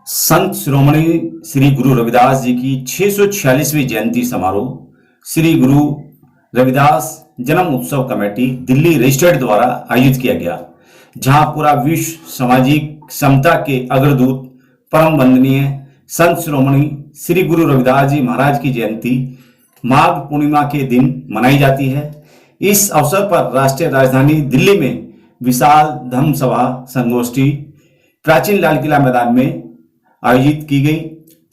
संत शिरोमणि श्री गुरु रविदास जी की 646वीं जयंती समारोह श्री गुरु रविदास जन्म उत्सव कमेटी दिल्ली रजिस्ट्रेड द्वारा आयोजित किया गया, जहां पूरा विश्व सामाजिक समता के अग्रदूत परम वंदनीय संत शिरोमणि श्री गुरु रविदास जी महाराज की जयंती माघ पूर्णिमा के दिन मनाई जाती है। इस अवसर पर राष्ट्रीय राजधानी दिल्ली में विशाल धम्म सभा संगोष्ठी प्राचीन लाल किला मैदान में आयोजित की गई।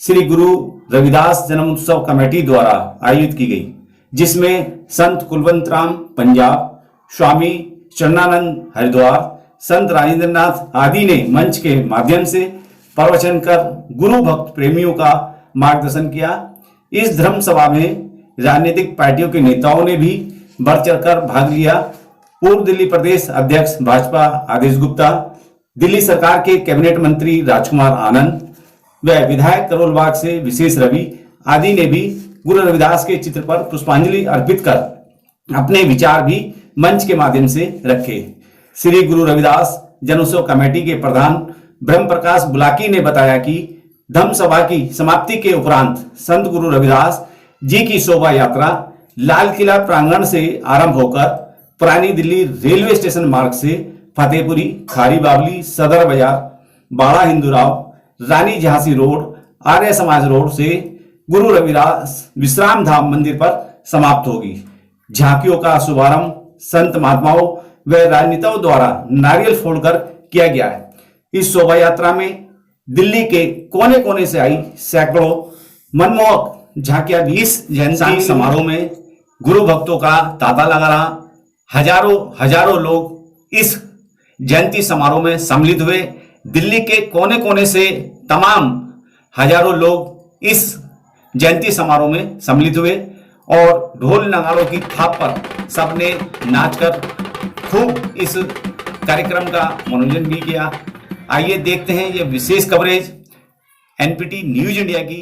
श्री गुरु रविदास जन्म उत्सव कमेटी द्वारा आयोजित की गई, जिसमें संत कुलवंत राम पंजाब, स्वामी चरणानंद हरिद्वार, संत राजेंद्रनाथ आदि ने मंच के माध्यम से प्रवचन कर गुरु भक्त प्रेमियों का मार्गदर्शन किया। इस धर्म सभा में राजनीतिक पार्टियों के नेताओं ने भी बढ़ चढ़कर भाग लिया। पूर्व दिल्ली प्रदेश अध्यक्ष भाजपा आदेश गुप्ता, दिल्ली सरकार के कैबिनेट मंत्री राजकुमार आनंद व विधायक करोल बाग से विशेष रवि आदि ने भी गुरु रविदास के चित्र पर पुष्पांजलि अर्पित कर अपने विचार भी मंच के माध्यम से रखे। श्री गुरु रविदास जनोत्सव कमेटी के प्रधान ब्रह्म प्रकाश बुलाकी ने बताया कि धम्म सभा की समाप्ति के उपरांत संत गुरु रविदास जी की शोभा यात्रा लाल किला प्रांगण से आरंभ होकर पुरानी दिल्ली रेलवे स्टेशन मार्ग से फतेहपुरी, खारी बावली, सदर बाजार, बाड़ा हिंदूराव, रानी झांसी रोड, आर्य समाज रोड से गुरु रविदास विश्राम धाम मंदिर पर समाप्त होगी। झांकियों का शुभारंभ संत महात्माओं व राजनेताओं द्वारा नारियल फोड़कर किया गया है। इस शोभा यात्रा में दिल्ली के कोने कोने से आई सैकड़ों मनमोहक झांकियां भी इस जयंती समारोह में गुरु भक्तों का तांता लगा रहा। हजारों लोग इस जयंती समारोह में सम्मिलित हुए। दिल्ली के कोने कोने से तमाम हजारों लोग इस जयंती समारोह में सम्मिलित हुए और ढोल नगाड़ों की थाप पर सबने नाचकर खूब इस कार्यक्रम का मनोरंजन भी किया। आइए देखते हैं ये विशेष कवरेज एनपीटी न्यूज इंडिया की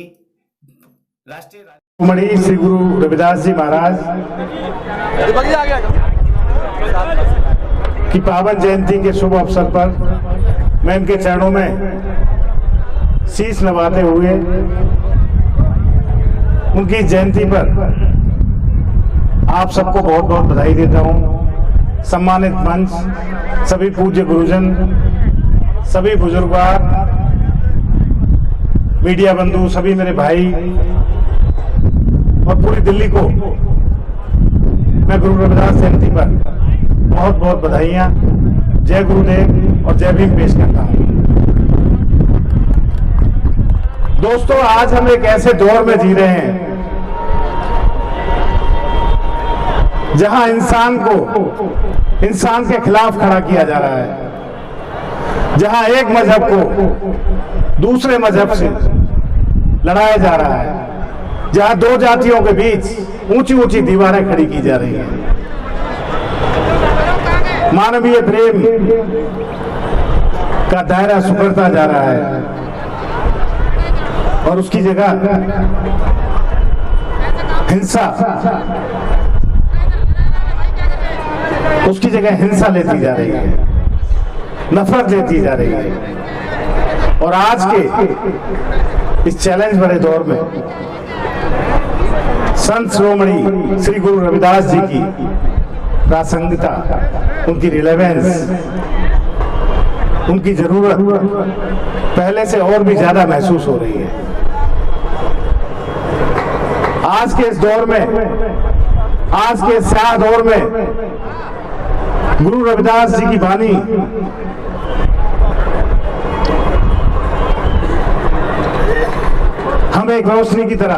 राष्ट्रीय श्री गुरु रविदास जी महाराज की पावन जयंती के शुभ अवसर पर मैं इनके चरणों में शीश नवाते हुए उनकी जयंती पर आप सबको बहुत बहुत बधाई देता हूं। सम्मानित मंच, सभी पूज्य गुरुजन, सभी बुजुर्गवार, मीडिया बंधु, सभी मेरे भाई और पूरी दिल्ली को मैं गुरु रविदास जयंती पर बहुत बहुत बधाइयां, जय गुरुदेव और जय भीम पेश करता हूं। दोस्तों, आज हम एक ऐसे दौर में जी रहे हैं जहां इंसान को इंसान के खिलाफ खड़ा किया जा रहा है, जहां एक मजहब को दूसरे मजहब से लड़ाया जा रहा है, जहां दो जातियों के बीच ऊंची ऊंची दीवारें खड़ी की जा रही हैं। मानवीय प्रेम का दायरा सुधरता जा रहा है और उसकी जगह हिंसा लेती जा रही है, नफरत लेती जा रही है। और आज के इस चैलेंज भरे दौर में संत शिरोमणि श्री गुरु रविदास जी की प्रासंगिकता, उनकी रिलेवेंस, उनकी जरूरत पहले से और भी ज्यादा महसूस हो रही है। आज के इस दौर में, आज के स्याह दौर में गुरु रविदास जी की वाणी हमें एक रोशनी की तरह,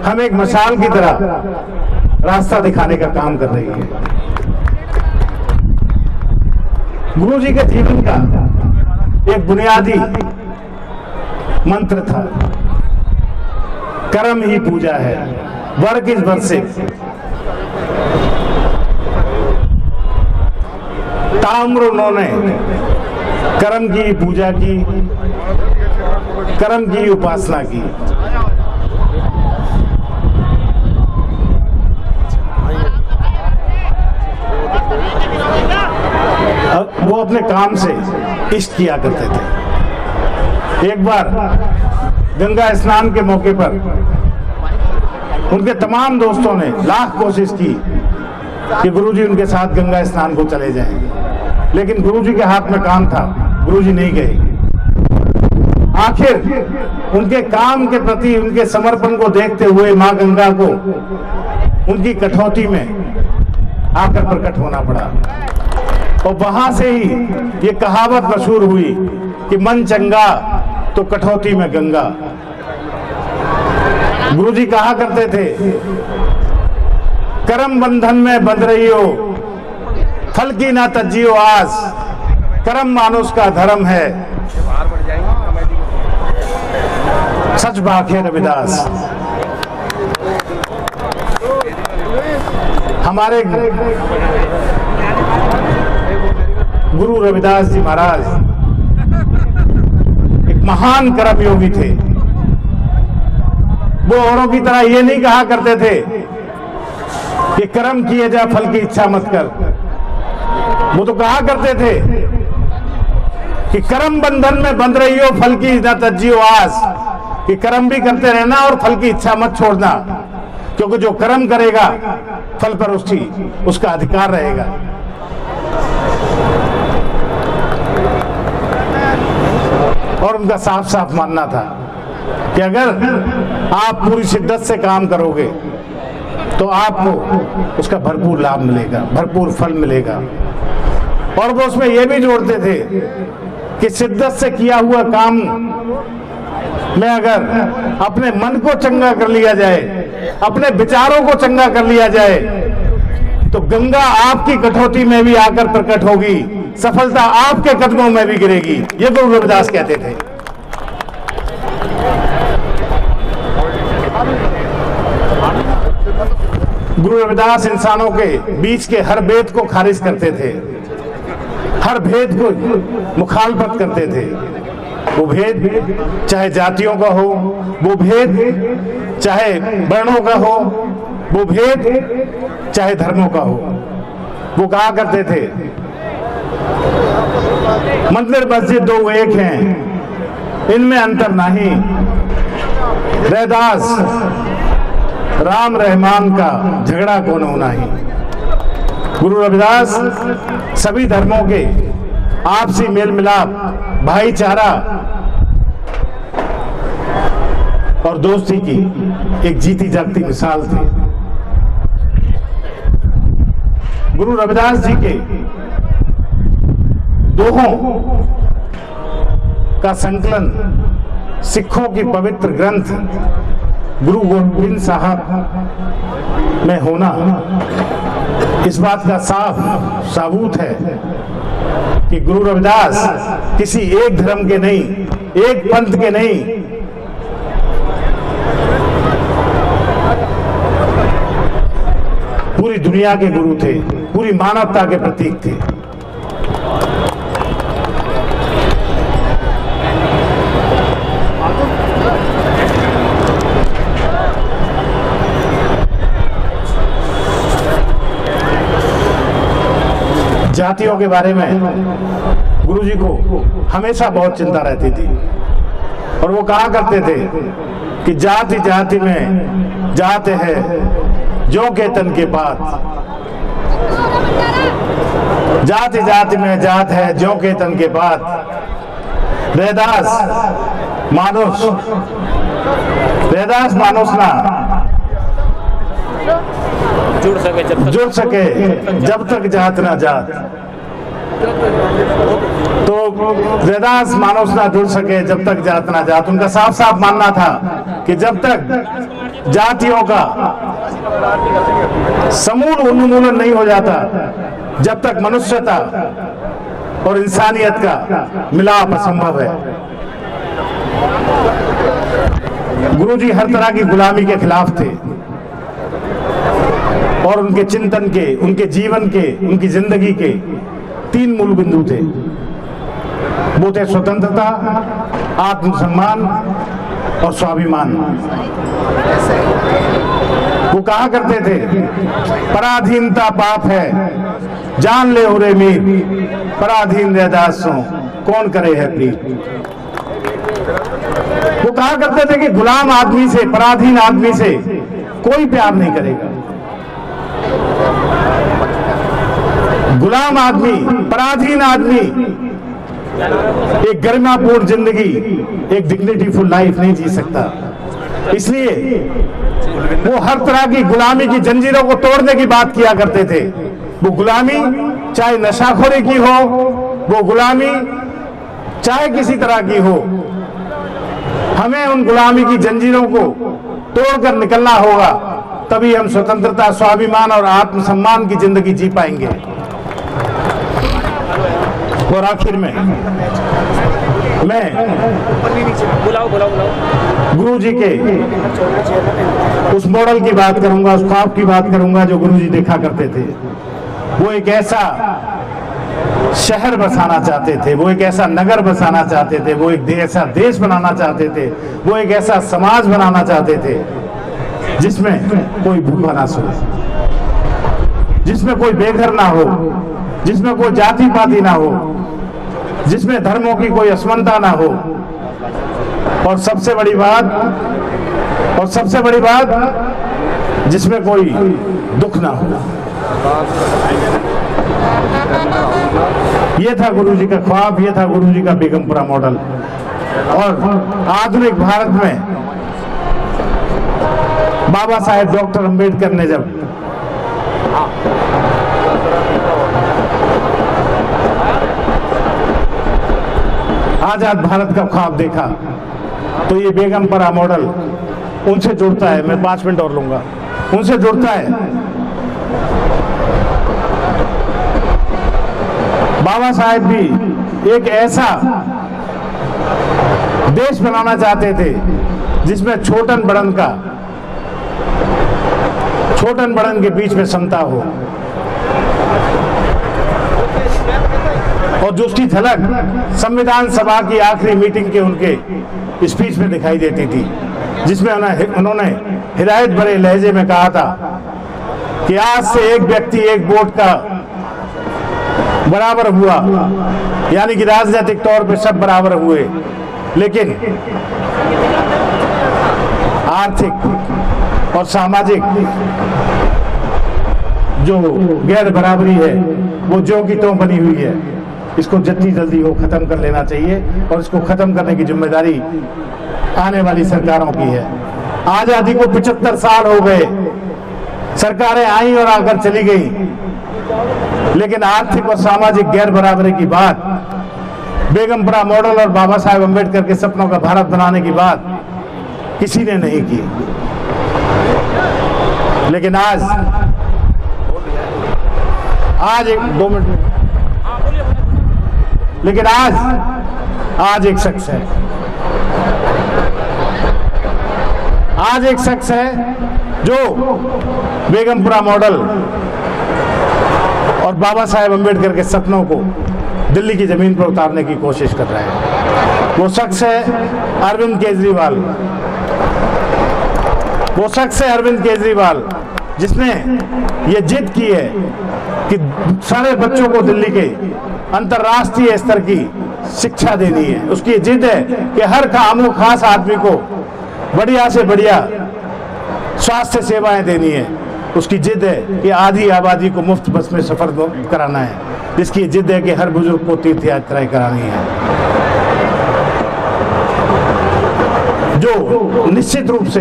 हमें एक मशाल की तरह रास्ता दिखाने का काम कर रही है। गुरु जी के जीवन का एक बुनियादी मंत्र था, कर्म ही पूजा है, वर्क इज वर्शिप। ताम्र उन्होंने कर्म की पूजा की, कर्म की उपासना की। वो अपने काम से इष्ट किया करते थे। एक बार गंगा स्नान के मौके पर उनके तमाम दोस्तों ने लाख कोशिश की कि गुरुजी उनके साथ गंगा स्नान को चले जाएं, लेकिन गुरुजी के हाथ में काम था, गुरुजी नहीं गए। आखिर उनके काम के प्रति उनके समर्पण को देखते हुए मां गंगा को उनकी कठौती में आकर प्रकट होना पड़ा, और वहां से ही ये कहावत मशहूर हुई कि मन चंगा तो कठौती में गंगा। गुरुजी कहा करते थे, कर्म बंधन में बंध रही हो, फल की ना तज्जियो आस, कर्म मानुष का धर्म है, सच बात है रविदास। हमारे गुरु रविदास जी महाराज एक महान कर्म योगी थे। वो औरों की तरह ये नहीं कहा करते थे कि कर्म किए जा फल की इच्छा मत कर। वो तो कहा करते थे कि कर्म बंधन में बंध रही हो, फल की ना तज्जियो आस, कि कर्म भी करते रहना और फल की इच्छा मत छोड़ना, क्योंकि जो कर्म करेगा फल पर उसका अधिकार रहेगा। और उनका साफ साफ मानना था कि अगर आप पूरी शिद्दत से काम करोगे तो आपको उसका भरपूर लाभ मिलेगा, भरपूर फल मिलेगा। और वो उसमें यह भी जोड़ते थे कि शिद्दत से किया हुआ काम में अगर अपने मन को चंगा कर लिया जाए, अपने विचारों को चंगा कर लिया जाए, तो गंगा आपकी कठौती में भी आकर प्रकट होगी, सफलता आपके कदमों में भी गिरेगी। ये गुरु रविदास कहते थे। गुरु रविदास इंसानों के बीच के हर भेद को खारिज करते थे, हर भेद को मुखालफत करते थे। वो भेद चाहे जातियों का हो, वो भेद चाहे वर्णों का हो, वो भेद चाहे धर्मों का हो। वो कहा करते थे, मंदिर मस्जिद दो एक हैं, इनमें अंतर नहीं। रैदास राम रहमान का झगड़ा कौन होना ही। गुरु रविदास सभी धर्मों के आपसी मेल मिलाप, भाईचारा और दोस्ती की एक जीती जागती मिसाल थी। गुरु रविदास जी के दोहों का संकलन सिखों की पवित्र ग्रंथ गुरु गोविंद साहब में होना इस बात का साफ सबूत है कि गुरु रविदास किसी एक धर्म के नहीं, एक पंथ के नहीं, पूरी दुनिया के गुरु थे, पूरी मानवता के प्रतीक थे। जातियों के बारे में गुरुजी को हमेशा बहुत चिंता रहती थी, और वो कहा करते थे कि जाति जाति में जात है जो के तन के बात, जाति जाति में जात है जो के तन के बात। रैदास मानुष ना जुड़ सके जब तक जात ना जात। तो रैदास मानुष ना जुड़ सके जब तक जात ना जात। उनका साफ साफ मानना था कि जब तक जातियों का समूल उन्मूलन नहीं हो जाता, जब तक मनुष्यता और इंसानियत का मिलाप असंभव है। गुरुजी हर तरह की गुलामी के खिलाफ थे, और उनके चिंतन के, उनके जीवन के, उनकी जिंदगी के 3 मूल बिंदु थे। वो थे स्वतंत्रता, आत्मसम्मान और स्वाभिमान। वो कहा करते थे, पराधीनता पाप है, जान ले उरे मीर, पराधीन रैदास सो कौन करे है प्रीत। कहा करते थे कि गुलाम आदमी से, पराधीन आदमी से कोई प्यार नहीं करेगा। गुलाम आदमी, पराधीन आदमी एक गरिमापूर्ण जिंदगी, एक डिग्निटीफुल लाइफ नहीं जी सकता। इसलिए वो हर तरह की गुलामी की जंजीरों को तोड़ने की बात किया करते थे। वो गुलामी चाहे नशाखोरी की हो, वो गुलामी चाहे किसी तरह की हो, हमें उन गुलामी की जंजीरों को तोड़कर निकलना होगा, तभी हम स्वतंत्रता, स्वाभिमान और आत्मसम्मान की जिंदगी जी पाएंगे। और आखिर में मैं गुरु जी के उस मॉडल की बात करूंगा, उस ख्वाब की बात करूंगा जो गुरु जी देखा करते थे। वो एक ऐसा शहर बसाना चाहते थे, वो एक ऐसा नगर बसाना चाहते थे, वो एक ऐसा देश बनाना चाहते थे, वो एक ऐसा समाज बनाना चाहते थे जिसमें कोई भूखा ना सोए, जिसमें कोई बेघर ना हो, जिसमें कोई जाति पाति ना हो, जिसमें धर्मों की कोई असमानता ना हो, और सबसे बड़ी बात जिसमें कोई दुख ना हो। ये था गुरु जी का ख्वाब, ये था गुरु जी का बेगमपुरा मॉडल। और आधुनिक भारत में बाबा साहेब डॉक्टर अंबेडकर ने जब आजाद भारत का ख्वाब देखा तो ये बेगमपुरा मॉडल उनसे जुड़ता है। मैं 5 मिनट और लूंगा, उनसे जुड़ता है। बाबा साहेब भी एक ऐसा देश बनाना चाहते थे जिसमें छोटन बड़न के बीच में समता हो, और जो उसकी झलक संविधान सभा की आखिरी मीटिंग के उनके स्पीच में दिखाई देती थी, जिसमें उन्होंने हिदायत भरे लहजे में कहा था कि आज से एक व्यक्ति एक वोट का बराबर हुआ, यानी कि राजनीतिक तौर पे सब बराबर हुए, लेकिन आर्थिक और सामाजिक जो गैर बराबरी है वो ज्यों की त्यों बनी हुई है। इसको जितनी जल्दी हो खत्म कर लेना चाहिए, और इसको खत्म करने की जिम्मेदारी आने वाली सरकारों की है। आजादी को 75 साल हो गए, सरकारें आई और आकर चली गई, लेकिन आर्थिक और सामाजिक गैर बराबरी की बात, बेगमपुरा मॉडल और बाबा साहेब अम्बेडकर के सपनों का भारत बनाने की बात किसी ने नहीं की। लेकिन आज एक 2 मिनट, लेकिन आज एक शख्स है, जो बेगमपुरा मॉडल और बाबा साहेब अम्बेडकर के सपनों को दिल्ली की जमीन पर उतारने की कोशिश कर रहे हैं। वो शख्स है अरविंद केजरीवाल, जिसने ये जिद की है कि सारे बच्चों को दिल्ली के अंतर्राष्ट्रीय स्तर की शिक्षा देनी है। उसकी जिद है कि हर खास आदमी को बढ़िया से बढ़िया स्वास्थ्य सेवाएं देनी है। उसकी जिद है कि आधी आबादी को मुफ्त बस में सफर कराना है। इसकी जिद है कि हर बुजुर्ग को तीर्थ यात्राएं करानी है। जो निश्चित रूप से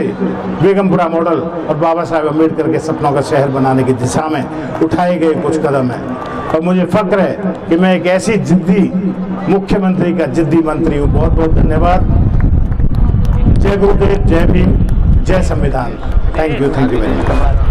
बेगमपुरा मॉडल और बाबा साहेब अम्बेडकर के सपनों का शहर बनाने की दिशा में उठाए गए कुछ कदम हैं, और मुझे फक्र है कि मैं एक ऐसी जिद्दी मुख्यमंत्री का जिद्दी मंत्री हूँ। बहुत बहुत धन्यवाद। जय गुरुदेव, जय भीम, जय संविधान। Thank you very much.